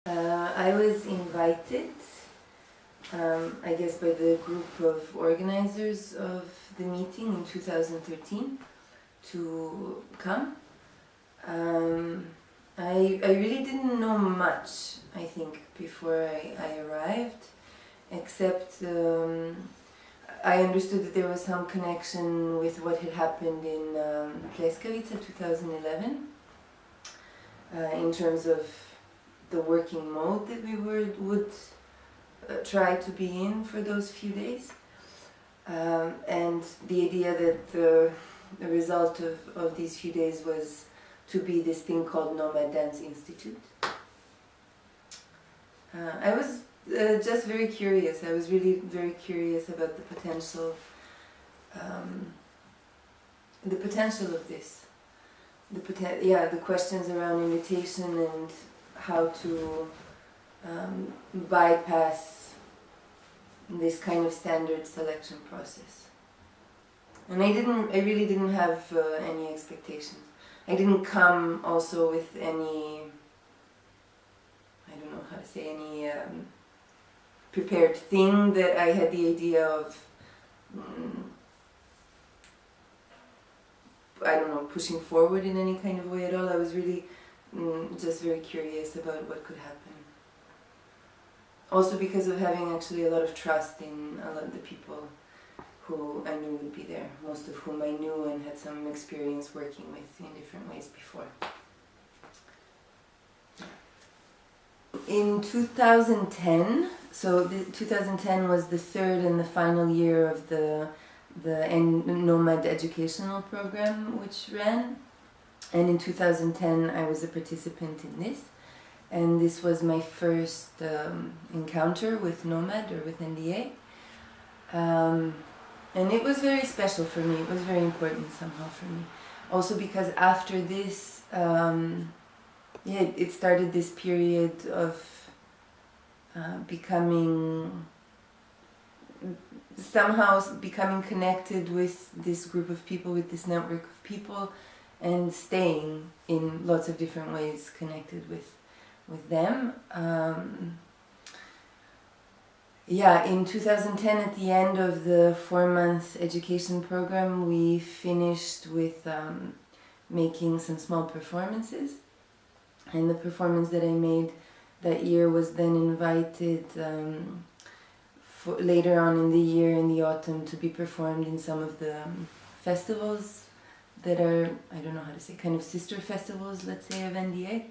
I was invited, I guess, by the group of organizers of the meeting in 2013 to come. I really didn't know much, I think, before I arrived, except I understood that there was some connection with what had happened in Pleskavica 2011 in terms of the working mode that we would try to be in for those few days, and the idea that the result of these few days was to be this thing called Nomad Dance Institute. I was just very curious. I was really very curious about the potential of this. The questions around invitation and how to bypass this kind of standard selection process. And I really didn't have any expectations. I didn't come also with any, I don't know how to say, any prepared thing that I had the idea of, I don't know, pushing forward in any kind of way at all. I was really just very curious about what could happen. Also because of having actually a lot of trust in a lot of the people who I knew would be there, most of whom I knew and had some experience working with in different ways before. In 2010, so 2010 was the third and the final year of the Nomad educational program which ran, and in 2010 I was a participant in this, and this was my first encounter with Nomad or with NDA. And it was very special for me. It was very important somehow for me. Also because after this, it started this period of somehow becoming connected with this group of people, with this network of people, and staying in lots of different ways connected with them. In 2010, at the end of the 4-month education program, we finished with making some small performances. And the performance that I made that year was then invited for later on in the year, in the autumn, to be performed in some of the festivals that are, I don't know how to say, kind of sister festivals, let's say, of NDA.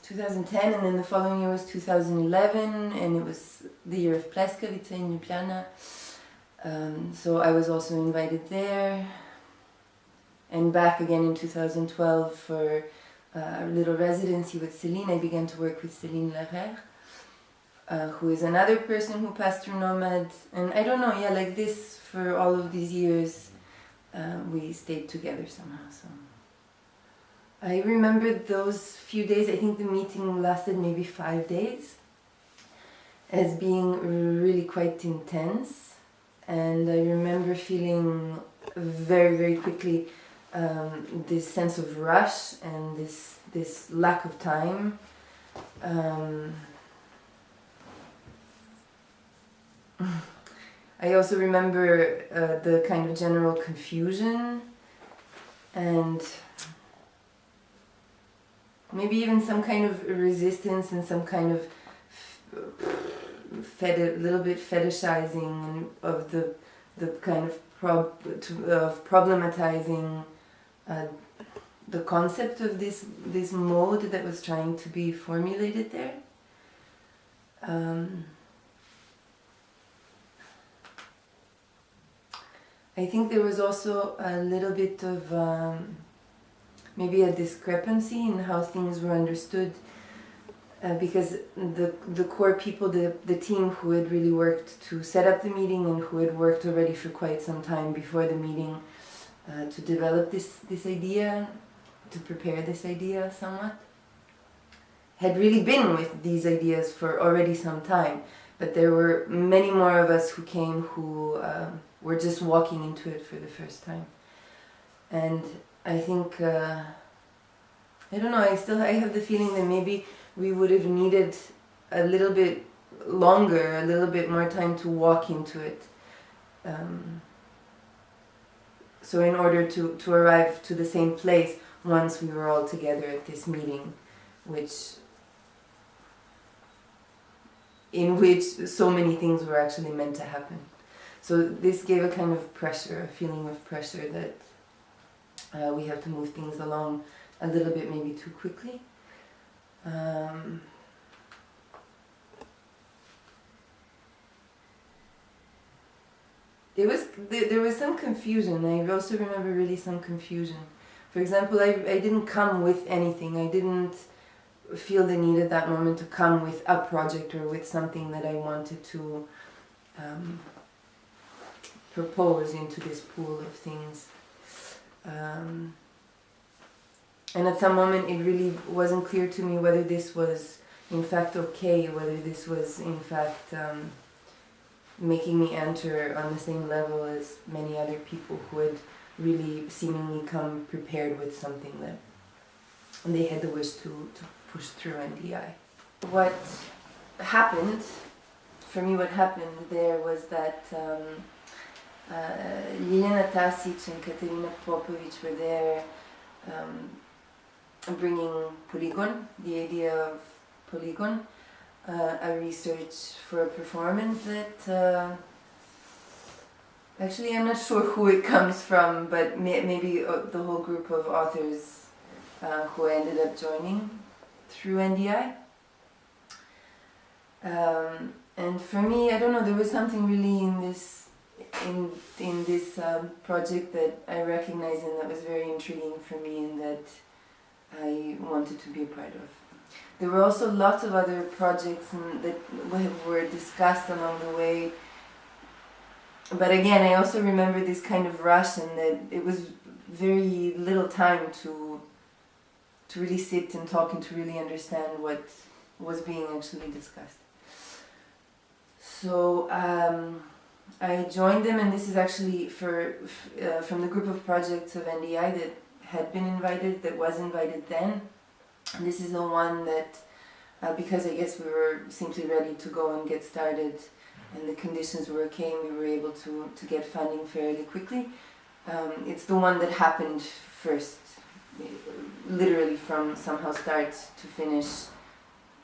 2010, and then the following year was 2011, and it was the year of Pleskavica in Ljubljana. So I was also invited there, and back again in 2012 for a little residency with Céline. I began to work with Céline Larère, who is another person who passed through Nomad, and I don't know, like this, for all of these years, we stayed together somehow. So I remember those few days. I think the meeting lasted maybe 5 days, as being really quite intense, and I remember feeling very, very quickly this sense of rush and this lack of time. I also remember the kind of general confusion and maybe even some kind of resistance and some kind of little bit fetishizing of the kind of problematizing the concept of this mode that was trying to be formulated there. I think there was also a little bit of maybe a discrepancy in how things were understood, because the core people, the team who had really worked to set up the meeting and who had worked already for quite some time before the meeting to develop this idea, to prepare this idea somewhat, had really been with these ideas for already some time, but there were many more of us who came who were just walking into it for the first time. And I think I don't know, I have the feeling that maybe we would have needed a little bit longer, a little bit more time to walk into it. So in order to arrive to the same place once we were all together at this meeting, in which so many things were actually meant to happen. So this gave a kind of pressure, a feeling of pressure that we have to move things along a little bit maybe too quickly. There was some confusion. I also remember really some confusion. For example, I didn't come with anything. I didn't feel the need at that moment to come with a project or with something that I wanted to propose into this pool of things. And at some moment it really wasn't clear to me whether this was in fact okay, whether this was in fact making me enter on the same level as many other people who had really seemingly come prepared with something that they had the wish to push through NDI. What happened there was that Ljiljana Tasić and Katarina Popović were there bringing Polygon, the idea of Polygon, a research for a performance that actually I'm not sure who it comes from, but maybe the whole group of authors who ended up joining through NDI. And for me, I don't know, there was something really in this project that I recognized and that was very intriguing for me and that I wanted to be a part of. There were also lots of other projects that were discussed along the way. But again, I also remember this kind of rush and that it was very little time to really sit and talk and to really understand what was being actually discussed. So I joined them, and this is actually from the group of projects of NDI that had been invited, that was invited then. And this is the one that, because I guess we were simply ready to go and get started and the conditions were okay and we were able to get funding fairly quickly. It's the one that happened first, literally from somehow start to finish.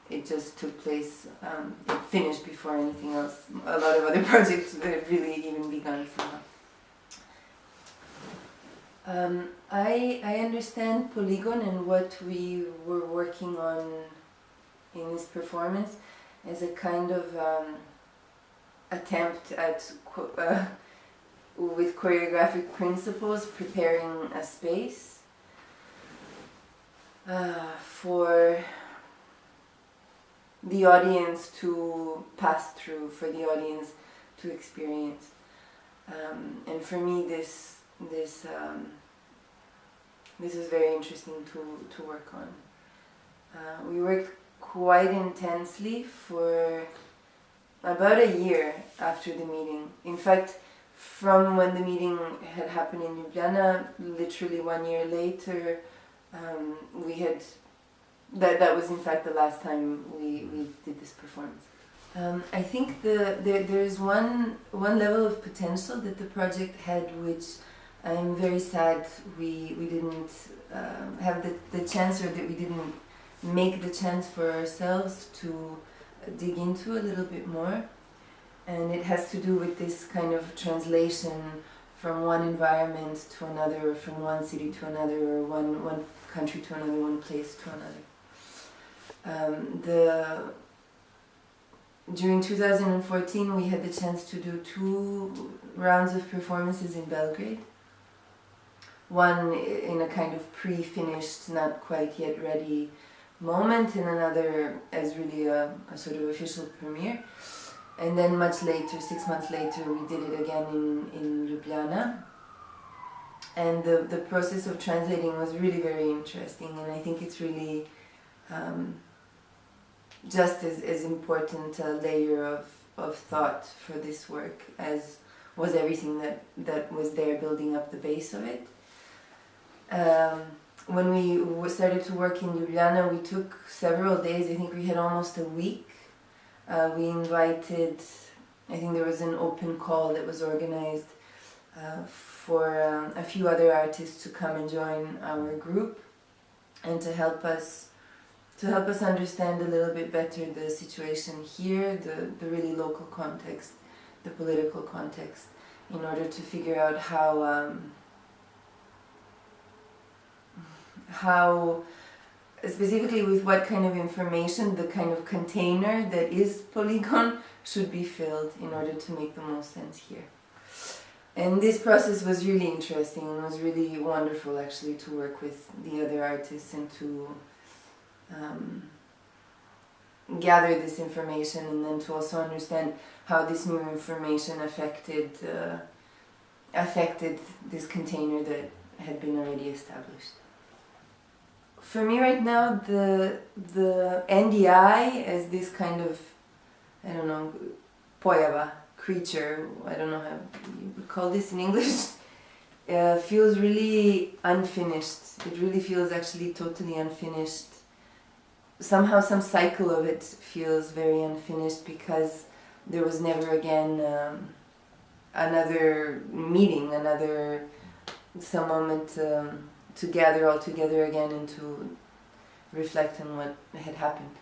It just took place, it finished before anything else. A lot of other projects had really even begun somehow. I understand Polygon and what we were working on in this performance as a kind of attempt at, with choreographic principles, preparing a space for the audience to pass through, for the audience to experience. And for me this is very interesting to work on. We worked quite intensely for about a year after the meeting. In fact, from when the meeting had happened in Ljubljana, literally 1 year later, we had that was in fact the last time we did this performance. I think there's one level of potential that the project had, which I'm very sad we didn't have the chance, or that we didn't make the chance for ourselves to dig into a little bit more. And it has to do with this kind of translation from one environment to another, or from one city to another, or one country to another, one place to another. During 2014 we had the chance to do 2 rounds of performances in Belgrade. One in a kind of pre-finished, not quite yet ready moment, and another as really a sort of official premiere. And then much later, 6 months later, we did it again in Ljubljana. And the process of translating was really very interesting, and I think it's really just as important a layer of thought for this work as was everything that was there building up the base of it. when we started to work in Ljubljana, we took several days. I think we had almost a week. We invited, I think there was an open call that was organized for a few other artists to come and join our group and to help us understand a little bit better the situation here, the really local context, the political context, in order to figure out how specifically with what kind of information the kind of container that is Polygon should be filled in order to make the most sense here. And this process was really interesting and was really wonderful actually to work with the other artists and to gather this information, and then to also understand how this new information affected this container that had been already established. For me right now, the NDI as this kind of, I don't know, pojava, creature, I don't know how you would call this in English, feels really unfinished. It really feels actually totally unfinished. Somehow some cycle of it feels very unfinished because there was never again another meeting, some moment to gather all together again and to reflect on what had happened.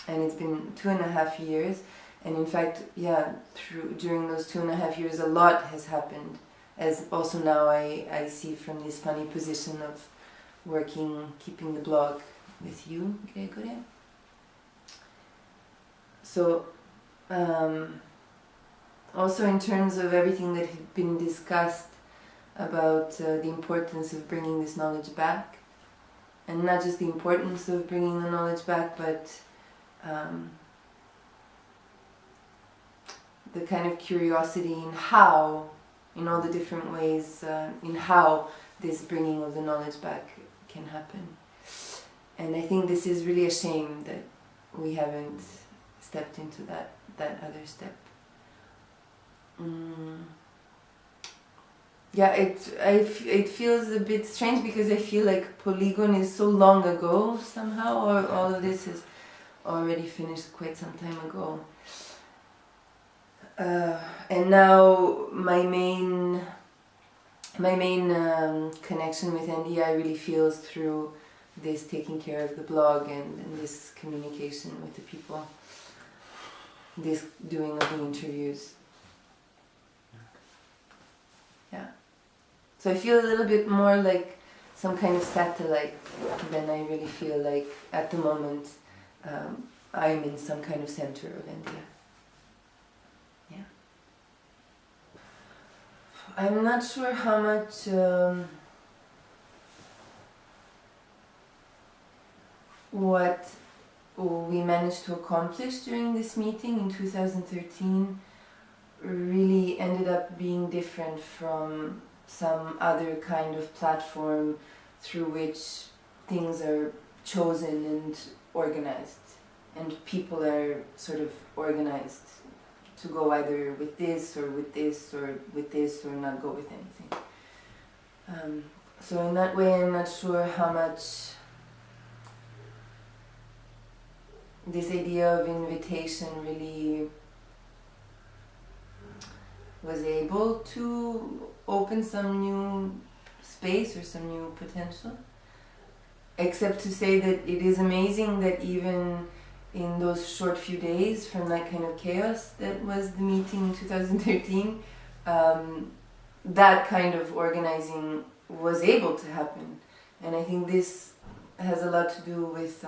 And it's been 2.5 years, and in fact, during those 2.5 years a lot has happened, as also now I see from this funny position of working, keeping the blog with you, Gregoria. So, also in terms of everything that had been discussed about the importance of bringing this knowledge back, and not just the importance of bringing the knowledge back, but the kind of curiosity in all the different ways, in how this bringing of the knowledge back can happen. And I think this is really a shame that we haven't stepped into that other step. Yeah, it feels a bit strange because I feel like Polygon is so long ago somehow, or all of this is already finished quite some time ago. And now my main connection with NDI really feels through this taking care of the blog and this communication with the people, this doing of the interviews. Yeah. So I feel a little bit more like some kind of satellite than I really feel like at the moment I'm in some kind of center of India. Yeah. I'm not sure how much what we managed to accomplish during this meeting in 2013 really ended up being different from some other kind of platform through which things are chosen and organized, and people are sort of organized to go either with this or with this or with this or not go with anything. So in that way I'm not sure how much this idea of invitation really was able to open some new space or some new potential, except to say that it is amazing that even in those short few days from that kind of chaos that was the meeting in 2013, that kind of organizing was able to happen. And I think this has a lot to do with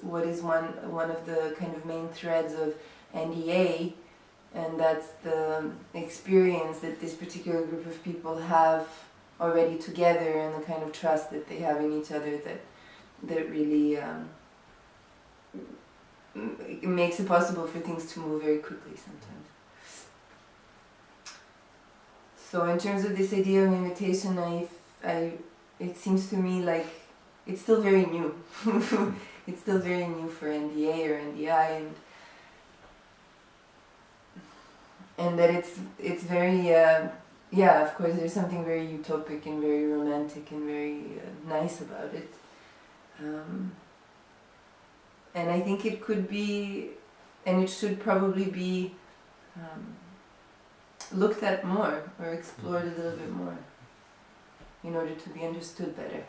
what is one of the kind of main threads of NDA, and that's the experience that this particular group of people have already together, and the kind of trust that they have in each other that really makes it possible for things to move very quickly sometimes. So in terms of this idea of invitation, it seems to me like it's still very new. It's still very new for NDA or NDI, and that it's very yeah, of course, there's something very utopic and very romantic and very nice about it. And I think it could be, and it should probably be looked at more or explored a little bit more in order to be understood better.